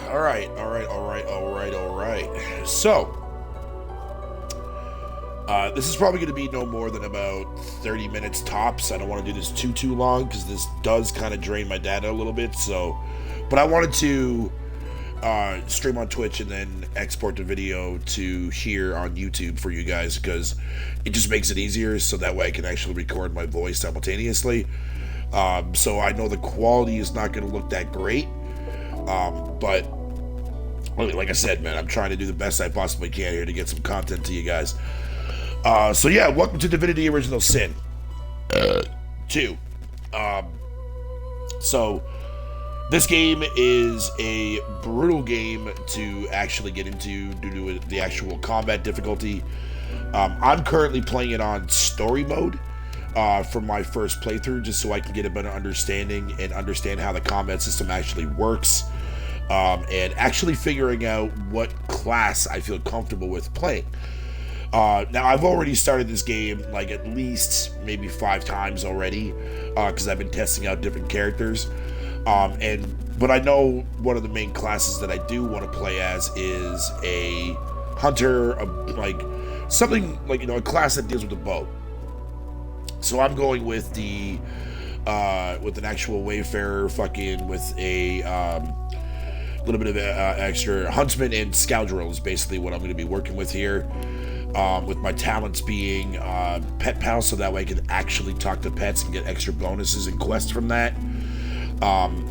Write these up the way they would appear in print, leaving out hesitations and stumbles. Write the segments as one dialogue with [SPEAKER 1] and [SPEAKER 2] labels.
[SPEAKER 1] All right. So, this is probably going to be no more than about 30 minutes tops. I don't want to do this too long because this does kind of drain my data a little bit. So, but I wanted to stream on Twitch and then export the video to here on YouTube for you guys because it just makes it easier. So that way I can actually record my voice simultaneously. So I know the quality is not going to look that great. But like I said, man, I'm trying to do the best I possibly can here to get some content to you guys. So yeah, welcome to Divinity Original Sin 2. So this game is a brutal game to actually get into due to the actual combat difficulty. I'm currently playing it on story mode for my first playthrough, just so I can get a better understanding and understand how the combat system actually works, and actually figuring out what class I feel comfortable with playing. Now, I've already started this game like at least maybe 5 times already, because I've been testing out different characters. But I know one of the main classes that I do want to play as is a hunter, like something like, a class that deals with a bow. So I'm going with the with an actual wayfarer, with a little bit of extra huntsman and scoundrel is basically what I'm going to be working with here. With my talents being pet pal, so that way I can actually talk to pets and get extra bonuses and quests from that.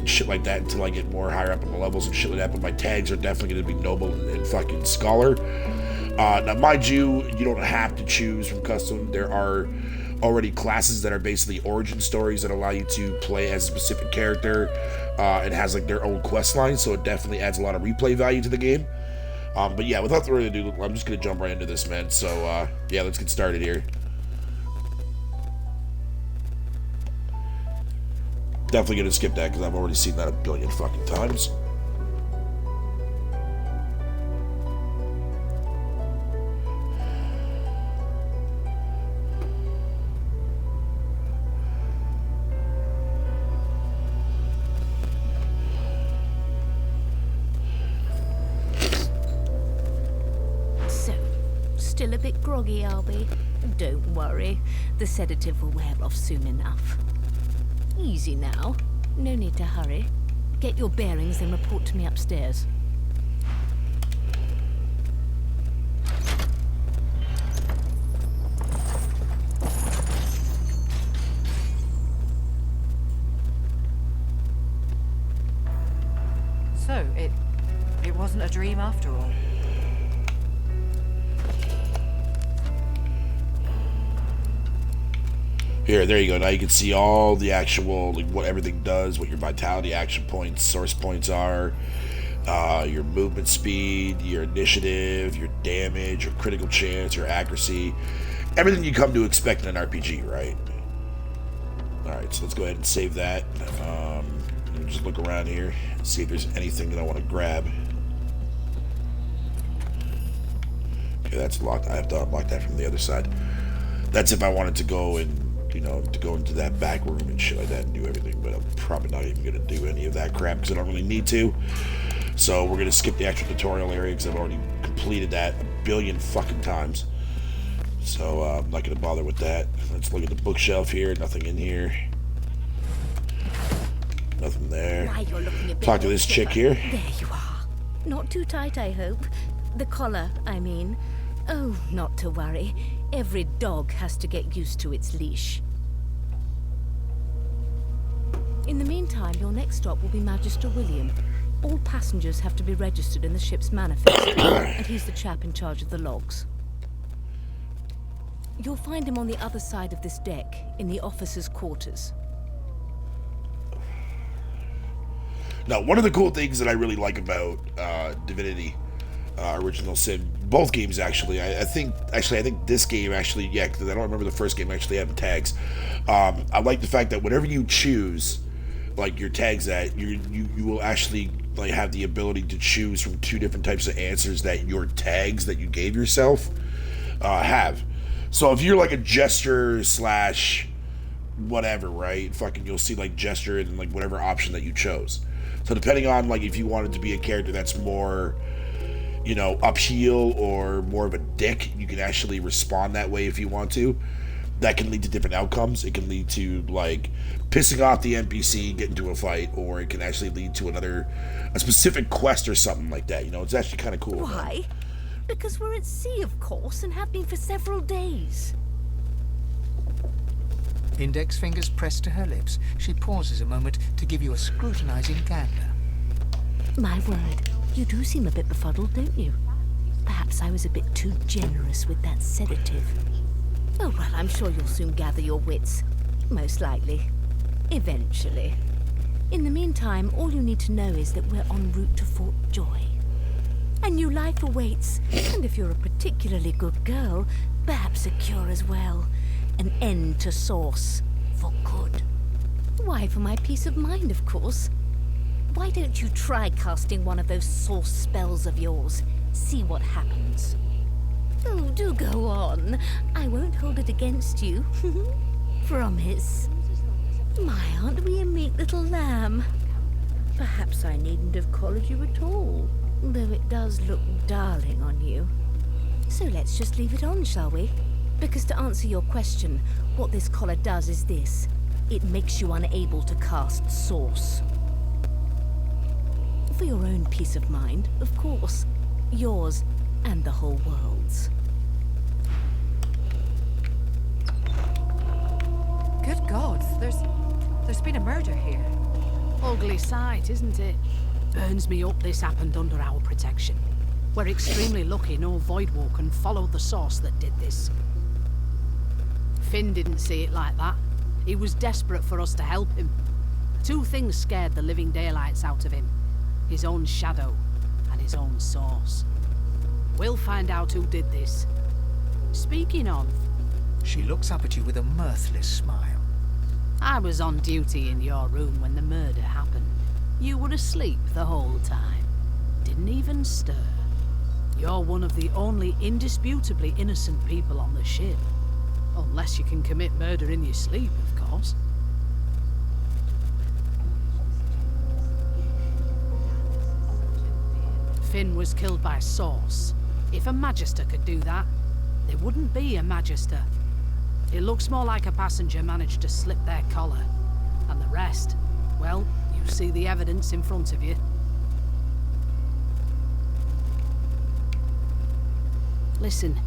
[SPEAKER 1] Shit like that until I get more higher up in the levels and shit like that. But my tags are definitely going to be noble and fucking scholar. Now, mind you, you don't have to choose from custom. There are already classes that are basically origin stories that allow you to play as a specific character. It has like their own quest line, so it definitely adds a lot of replay value to the game. But yeah, without further ado, I'm just going to jump right into this, man. So, yeah, let's get started here. Definitely going to skip that because I've already seen that a billion fucking times.
[SPEAKER 2] Still a bit groggy, Albie? Don't worry. The sedative will wear off soon enough. Easy now. No need to hurry. Get your bearings and report to me upstairs.
[SPEAKER 3] So, it wasn't a dream after all.
[SPEAKER 1] Here, there you go. Now you can see all the actual, like, what everything does, what your vitality, action points, source points are, your movement speed, your initiative, your damage, your critical chance, your accuracy, everything you come to expect in an RPG, right? Alright, so let's go ahead and save that. Let me just look around here and see if there's anything that I want to grab. Okay, that's locked. I have to unlock that from the other side. That's if I wanted to go and to go into that back room and shit like that and do everything, but I'm probably not even going to do any of that crap because I don't really need to. So we're going to skip the actual tutorial area because I've already completed that a billion fucking times. So I'm not going to bother with that. Let's look at the bookshelf here. Nothing in here. Nothing there. Talk to this chick here.
[SPEAKER 2] There you are. Not too tight, I hope. The collar, I mean. Oh, not to worry. Every dog has to get used to its leash. In the meantime, your next stop will be Magister William. All passengers have to be registered in the ship's manifest, and he's the chap in charge of the logs. You'll find him on the other side of this deck, in the officers' quarters.
[SPEAKER 1] Now, one of the cool things that I really like about Divinity Original Sin, both games actually, I think this game actually, yeah, because I don't remember the first game actually having tags. I like the fact that whenever you choose like your tags, that you will actually like have the ability to choose from 2 different types of answers that your tags that you gave yourself have. So if you're like a jester / whatever, right? Fucking, you'll see like gesture and like whatever option that you chose. So depending on like if you wanted to be a character that's more, you know, upheal or more of a dick, you can actually respond that way if you want to. That can lead to different outcomes. It can lead to like pissing off the NPC, get into a fight, or it can actually lead to a specific quest or something like that. You know, it's actually kind of cool.
[SPEAKER 2] Why? Because we're at sea, of course, and have been for several days.
[SPEAKER 4] Index fingers pressed to her lips, she pauses a moment to give you a scrutinizing gander.
[SPEAKER 2] My word, you do seem a bit befuddled, don't you? Perhaps I was a bit too generous with that sedative. Oh, well, I'm sure you'll soon gather your wits. Most likely. Eventually. In the meantime, all you need to know is that we're en route to Fort Joy. A new life awaits, and if you're a particularly good girl, perhaps a cure as well. An end to Source. For good. Why, for my peace of mind, of course. Why don't you try casting one of those Source spells of yours? See what happens. Oh, do go on. I won't hold it against you. Promise. My, aren't we a meek little lamb? Perhaps I needn't have collared you at all, though it does look darling on you. So let's just leave it on, shall we? Because to answer your question, what this collar does is this. It makes you unable to cast Source. For your own peace of mind, of course. Yours and the whole world's.
[SPEAKER 3] Good God, there's been a murder here.
[SPEAKER 5] Ugly sight, isn't it? Burns me up this happened under our protection. We're extremely lucky no Voidwalker followed the source that did this. Finn didn't see it like that. He was desperate for us to help him. Two things scared the living daylights out of him. His own shadow and his own source. We'll find out who did this. Speaking of...
[SPEAKER 4] She looks up at you with a mirthless smile.
[SPEAKER 5] I was on duty in your room when the murder happened. You were asleep the whole time. Didn't even stir. You're one of the only indisputably innocent people on the ship. Unless you can commit murder in your sleep, of course. Finn was killed by Source. If a Magister could do that, there wouldn't be a Magister. It looks more like a passenger managed to slip their collar. And the rest, well, you see the evidence in front of you. Listen,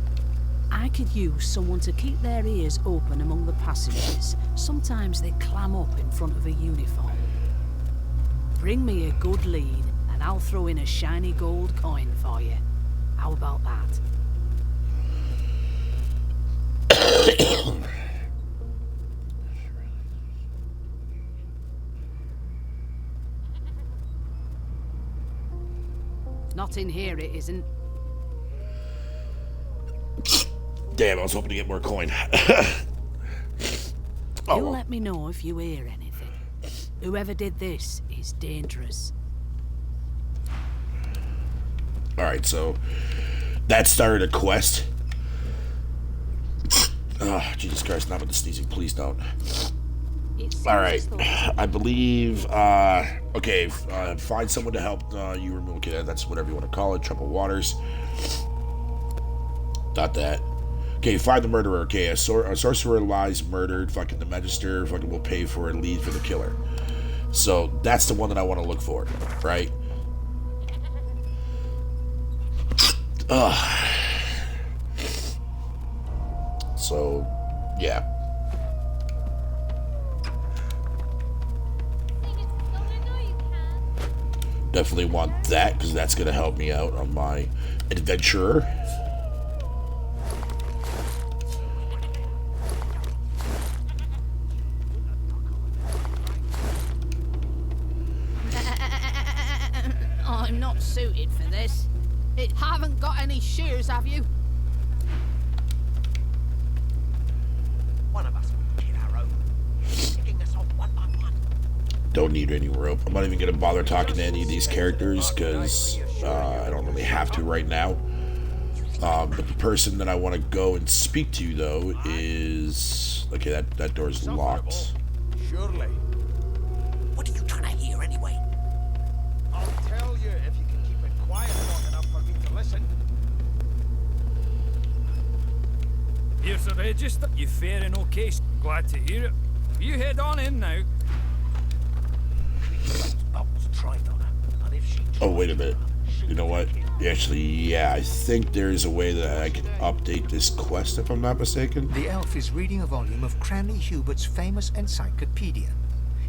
[SPEAKER 5] I could use someone to keep their ears open among the passengers. Sometimes they clam up in front of a uniform. Bring me a good lead, and I'll throw in a shiny gold coin for you. How about that? Not in here, it isn't.
[SPEAKER 1] Damn, I was hoping to get more coin.
[SPEAKER 5] You'll let me know if you hear anything. Whoever did this is dangerous.
[SPEAKER 1] Alright, so that started a quest. Oh, Jesus Christ, not with the sneezing, please don't. Alright, I believe, okay, find someone to help you remove, okay, that's whatever you want to call it, troubled waters. Not that. Okay, find the murderer, okay, a sorcerer lies murdered, fucking the Magister, fucking will pay for a lead for the killer. So, that's the one that I want to look for, right? So, yeah. Definitely want that, because that's going to help me out on my adventurer.
[SPEAKER 5] I'm not suited for this. It haven't got any shears, have you?
[SPEAKER 6] One of us will get our own. Picking us off one by one.
[SPEAKER 1] Don't need any rope. I'm not even going to bother talking to any of these characters because I don't really have to right now. But the person that I want to go and speak to, though, is... Okay, that door's locked.
[SPEAKER 6] Surely. What are you trying to hear anyway?
[SPEAKER 7] Sir Register. You faring okay? Glad to hear it. You head on in now.
[SPEAKER 1] Oh, wait a minute. You know what? Actually, yeah, I think there's a way that I can update this quest if I'm not mistaken.
[SPEAKER 4] The elf is reading a volume of Cranley Hubert's famous encyclopedia.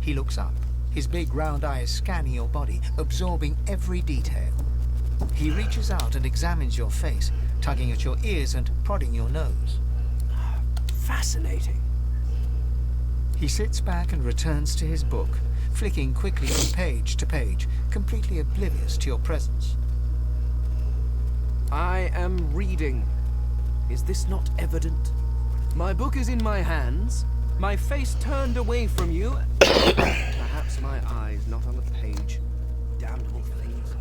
[SPEAKER 4] He looks up, his big round eyes scanning your body, absorbing every detail. He reaches out and examines your face, tugging at your ears and prodding your nose.
[SPEAKER 8] Fascinating.
[SPEAKER 4] He sits back and returns to his book, flicking quickly from page to page, completely oblivious to your presence.
[SPEAKER 8] I am reading. Is this not evident? My book is in my hands, my face turned away from you. Perhaps my eyes not on the page. Damnable things.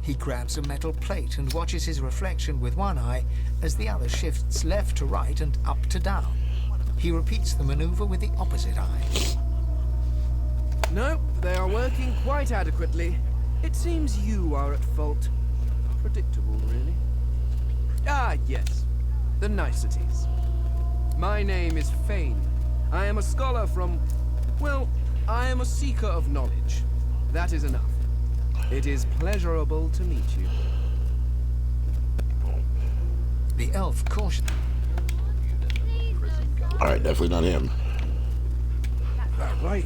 [SPEAKER 4] He grabs a metal plate and watches his reflection with one eye as the other shifts left to right and up to down. He repeats the maneuver with the opposite eye.
[SPEAKER 8] No, they are working quite adequately. It seems you are at fault. Predictable, really. Ah, yes. The niceties. My name is Fane. I am a scholar from... well, I am a seeker of knowledge. That is enough. It is pleasurable to meet you.
[SPEAKER 4] The elf cautions.
[SPEAKER 1] Alright, definitely not him.
[SPEAKER 9] Right.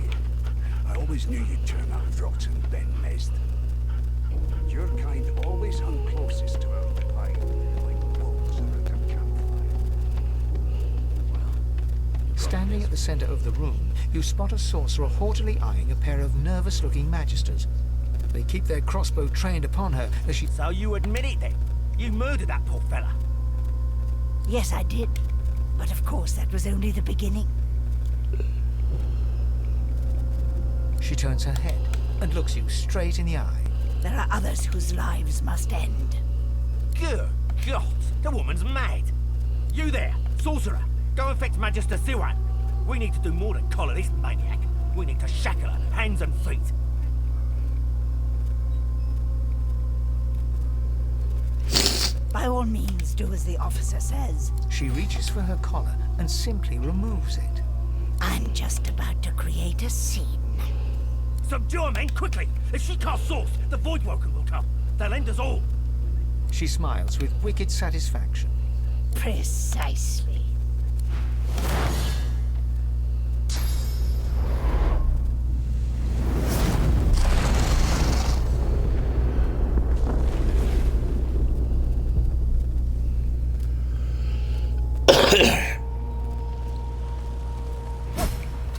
[SPEAKER 9] I always knew you'd turn out rotten, Ben Mest. Your kind always hung closest to our pine, like wolves around a campfire.
[SPEAKER 4] Standing at the center of the room, you spot a sorcerer haughtily eyeing a pair of nervous-looking magisters. They keep their crossbow trained upon her as she...
[SPEAKER 6] So you admit it then? You murdered that poor fella?
[SPEAKER 10] Yes, I did. But of course, that was only the beginning.
[SPEAKER 4] She turns her head and looks you straight in the eye.
[SPEAKER 10] There are others whose lives must end.
[SPEAKER 6] Good God, the woman's mad. You there, sorcerer, go and fetch Magister Siwan. We need to do more than collar this maniac. We need to shackle her, hands and feet.
[SPEAKER 10] By all means, do as the officer says.
[SPEAKER 4] She reaches for her collar and simply removes it.
[SPEAKER 10] I'm just about to create a scene.
[SPEAKER 6] Subdue her, men, quickly! If she casts source, the Voidwoken will come. They'll end us all.
[SPEAKER 4] She smiles with wicked satisfaction.
[SPEAKER 10] Precisely.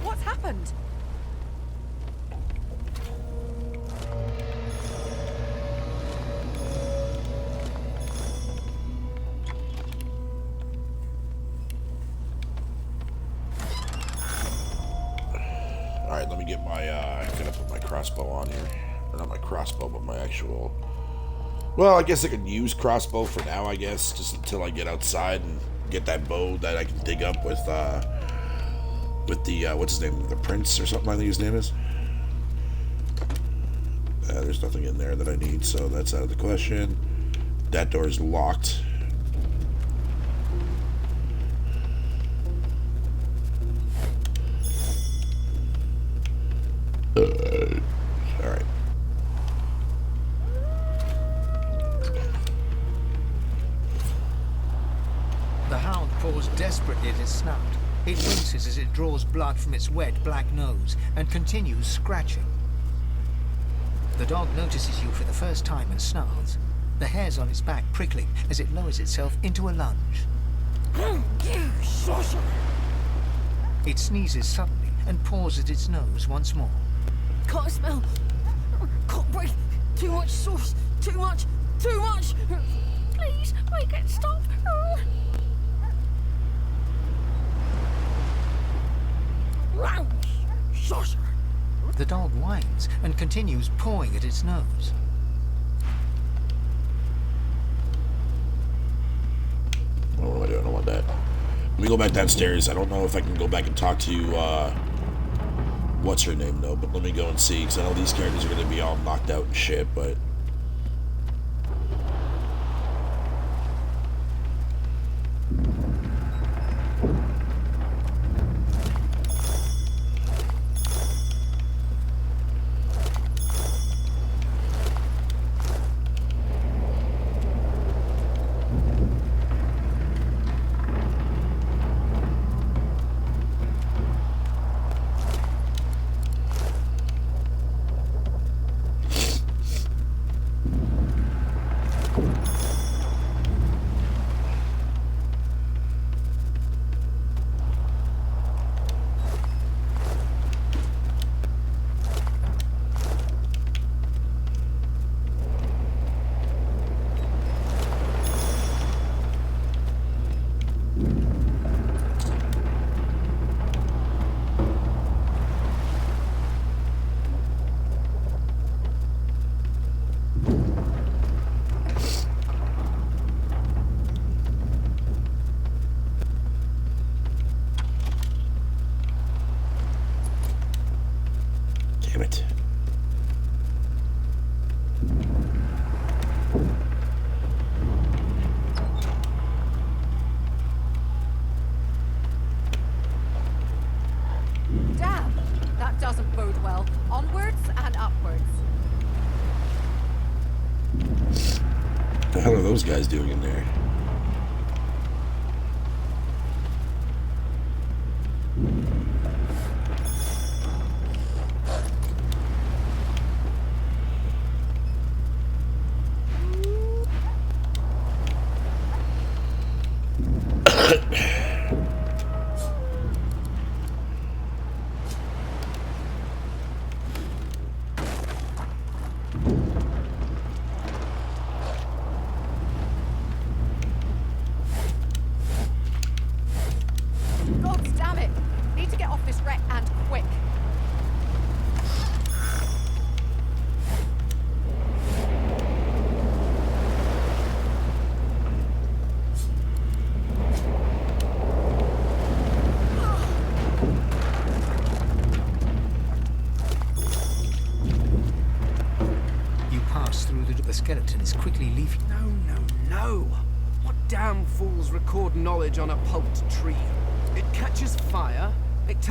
[SPEAKER 3] What's happened?
[SPEAKER 1] Alright, let me get my, gotta put my crossbow on here. Or not my crossbow, but my actual... Well, I guess I can use crossbow for now, I guess, just until I get outside and get that bow that I can dig up with the, what's his name, the Prince or something I think his name is. There's nothing in there that I need, so that's out of the question. That door is locked. Alright.
[SPEAKER 4] The hound paws desperately at his snout. It winces as it draws blood from its wet black nose and continues scratching. The dog notices you for the first time and snarls, the hairs on its back prickling as it lowers itself into a lunge. It sneezes suddenly and paws at its nose once more.
[SPEAKER 2] Can't smell. Can't breathe. Too much sauce. Too much. Too much. Please, make it stop. Sorcerer.
[SPEAKER 4] The dog whines and continues pawing at its nose.
[SPEAKER 1] What do I do? I don't want that. Let me go back downstairs. I don't know if I can go back and talk to, what's her name, though, but let me go and see, because I know these characters are going to be all knocked out and shit, but... What the hell are those guys doing in there?
[SPEAKER 3] God damn it! Need to get off this wreck and quick.
[SPEAKER 4] You pass through the skeleton is quickly leaving.
[SPEAKER 8] No. What damn fools record knowledge on a pulped tree? It catches fire.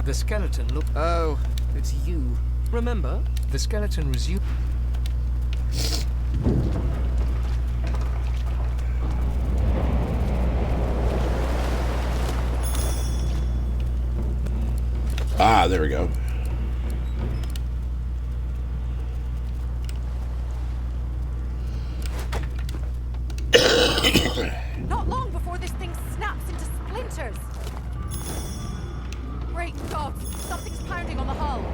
[SPEAKER 4] The skeleton look.
[SPEAKER 8] Oh, it's you. Remember?
[SPEAKER 4] The skeleton resumed.
[SPEAKER 1] Ah, there we go.
[SPEAKER 3] Not long before this thing snaps into splinters. Great God! Something's pounding on the hull.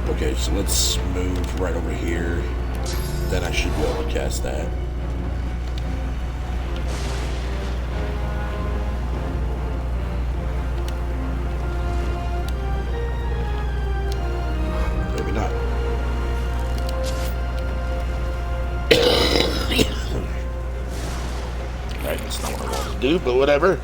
[SPEAKER 1] Okay, so let's move right over here. Then I should be able to cast that. Maybe not. Alright, that's not what I wanted to do, but whatever.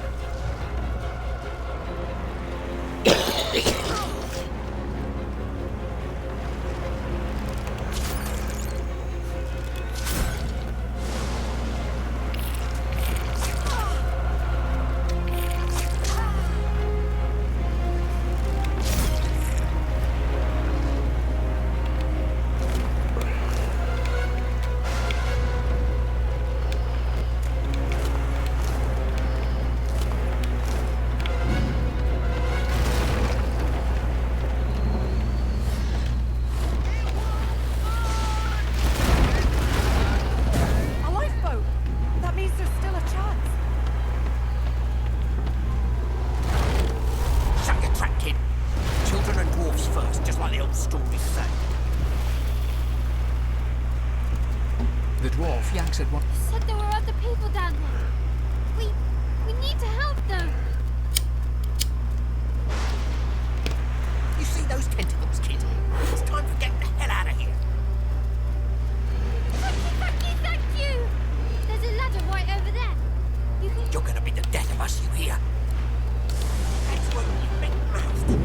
[SPEAKER 4] The dwarf yanks at one.
[SPEAKER 11] You said there were other people down there. We need to help them.
[SPEAKER 6] You see those tentacles, kid? It's time for getting the hell out of here.
[SPEAKER 11] Thank you! There's a ladder right over there. You can...
[SPEAKER 6] You're gonna be the death of us, you hear? That's what you big mouths to do.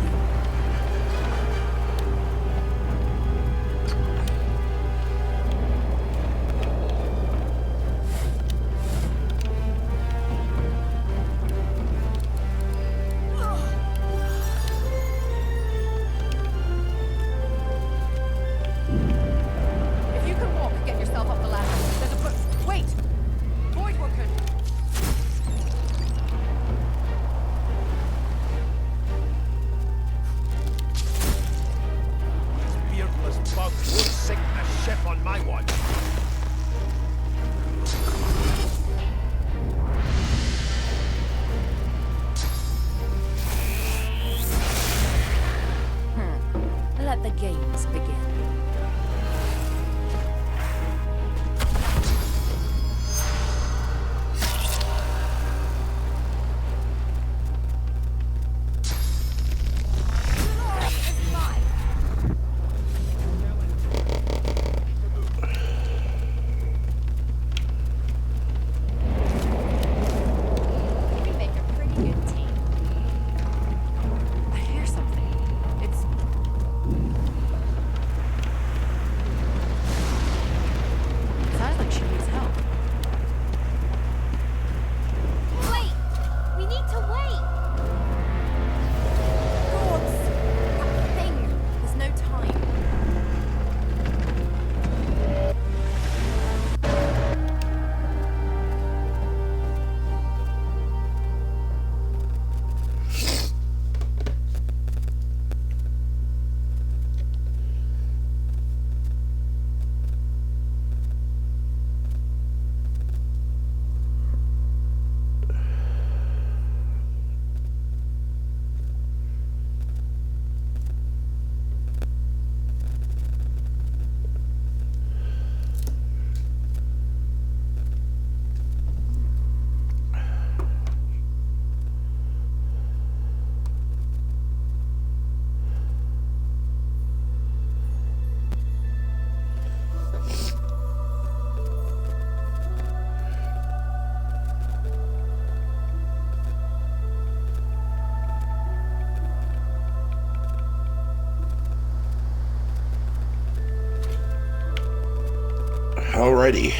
[SPEAKER 1] Alrighty.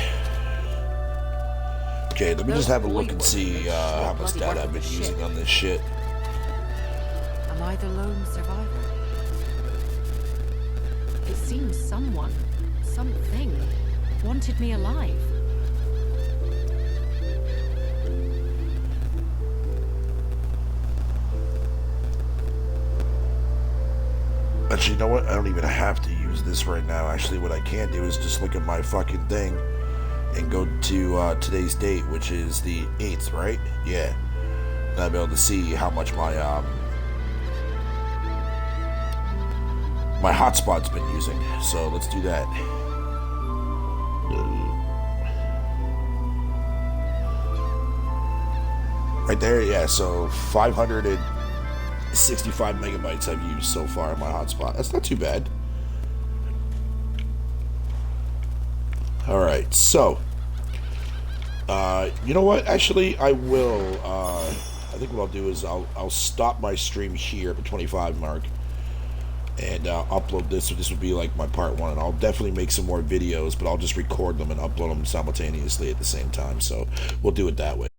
[SPEAKER 1] Okay, let me just have a look and see how much data I've been using on this shit.
[SPEAKER 3] Am I the lone survivor? It seems someone, something, wanted me alive.
[SPEAKER 1] Actually, you know what? I don't even have to use this right now. Actually, what I can do is just look at my fucking thing and go to today's date, which is the 8th, right? Yeah. And I'll be able to see how much my hotspot's been using. So let's do that. Right there, yeah. So 565 megabytes I've used so far in my hotspot. That's not too bad. Alright, so you know what? Actually, I will I think what I'll do is I'll stop my stream here at the 25 mark and upload this. So this would be like my part 1, and I'll definitely make some more videos, but I'll just record them and upload them simultaneously at the same time. So we'll do it that way.